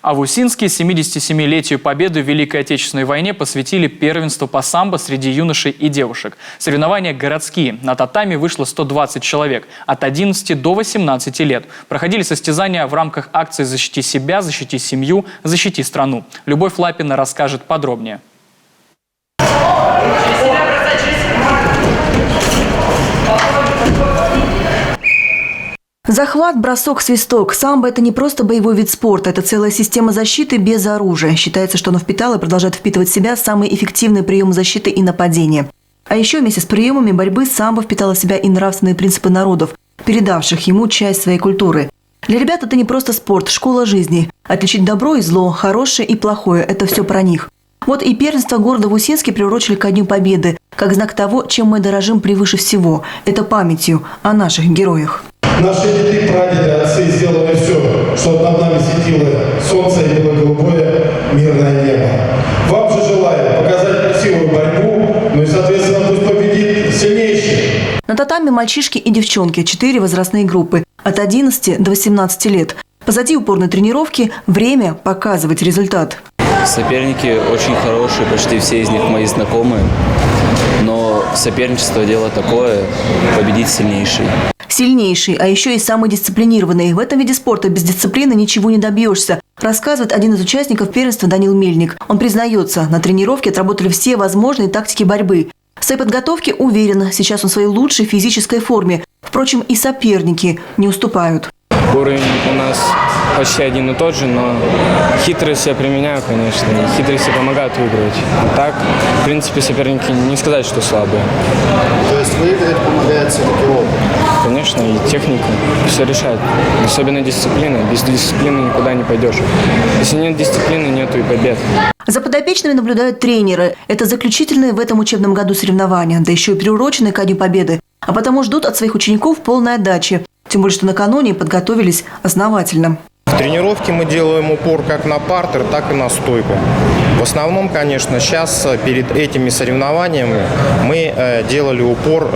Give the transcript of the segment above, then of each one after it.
А в Усинске 77-летию победы в Великой Отечественной войне посвятили первенству по самбо среди юношей и девушек. Соревнования городские. На татами вышло 120 человек от 11 до 18 лет. Проходили состязания в рамках акции «Защити себя, защити семью, защити страну». Любовь Лапина расскажет подробнее. Захват, бросок, свисток. Самбо – это не просто боевой вид спорта, это целая система защиты без оружия. Считается, что оно впитало и продолжает впитывать в себя самые эффективные приемы защиты и нападения. А еще вместе с приемами борьбы самбо впитало в себя и нравственные принципы народов, передавших ему часть своей культуры. Для ребят это не просто спорт, школа жизни. Отличить добро и зло, хорошее и плохое – это все про них. Вот и первенство города в Усинске приурочили ко Дню Победы, как знак того, чем мы дорожим превыше всего – это памятью о наших героях. Наши деды, прадеды, отцы сделали все, чтобы над нами светило солнце и было голубое мирное небо. Вам же желаю показать красивую борьбу, ну и, соответственно, пусть победит сильнейший. На татами мальчишки и девчонки, 4 возрастные группы, от 11 до 18 лет. Позади упорной тренировки, время показывать результат. Соперники очень хорошие, почти все из них мои знакомые. Но соперничество – дело такое, победить сильнейший. Сильнейший, а еще и самый дисциплинированный. В этом виде спорта без дисциплины ничего не добьешься, рассказывает один из участников первенства Данил Мельник. Он признается, на тренировке отработали все возможные тактики борьбы. В своей подготовке уверен, сейчас он в своей лучшей физической форме. Впрочем, и соперники не уступают. Уровень у нас почти один и тот же, но хитрость я применяю, конечно, и хитрости помогают выигрывать. А так, в принципе, соперники не сказать, что слабые. То есть выиграть помогает все-таки опыт? Конечно, и техника все решает. Особенно дисциплина. Без дисциплины никуда не пойдешь. Если нет дисциплины, нету и побед. За подопечными наблюдают тренеры. Это заключительные в этом учебном году соревнования, да еще и приуроченные ко Дню Победы. А потому ждут от своих учеников полной отдачи. Тем более, что накануне подготовились основательно. В тренировке мы делаем упор как на партер, так и на стойку. В основном, конечно, сейчас перед этими соревнованиями мы делали упор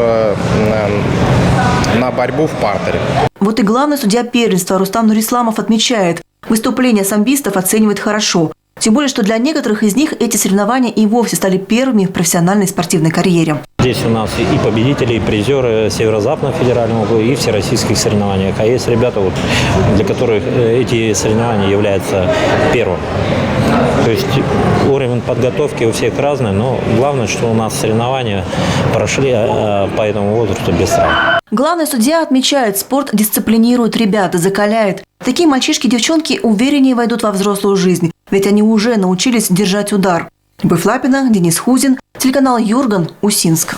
на борьбу в партере. Вот и главный судья первенства Рустам Нурисламов отмечает, выступления самбистов оценивает хорошо. Тем более, что для некоторых из них эти соревнования и вовсе стали первыми в профессиональной спортивной карьере. Здесь у нас и победители, и призеры Северо-Западного федерального округа, и всероссийских соревнований. А есть ребята, для которых эти соревнования являются первым. То есть уровень подготовки у всех разный, но главное, что у нас соревнования прошли по этому возрасту без травм. Главный судья отмечает, спорт дисциплинирует ребят, закаляет. Такие мальчишки и девчонки увереннее войдут во взрослую жизнь, ведь они уже научились держать удар. Любовь Лапина, Денис Хузин, телеканал Юрган, Усинск.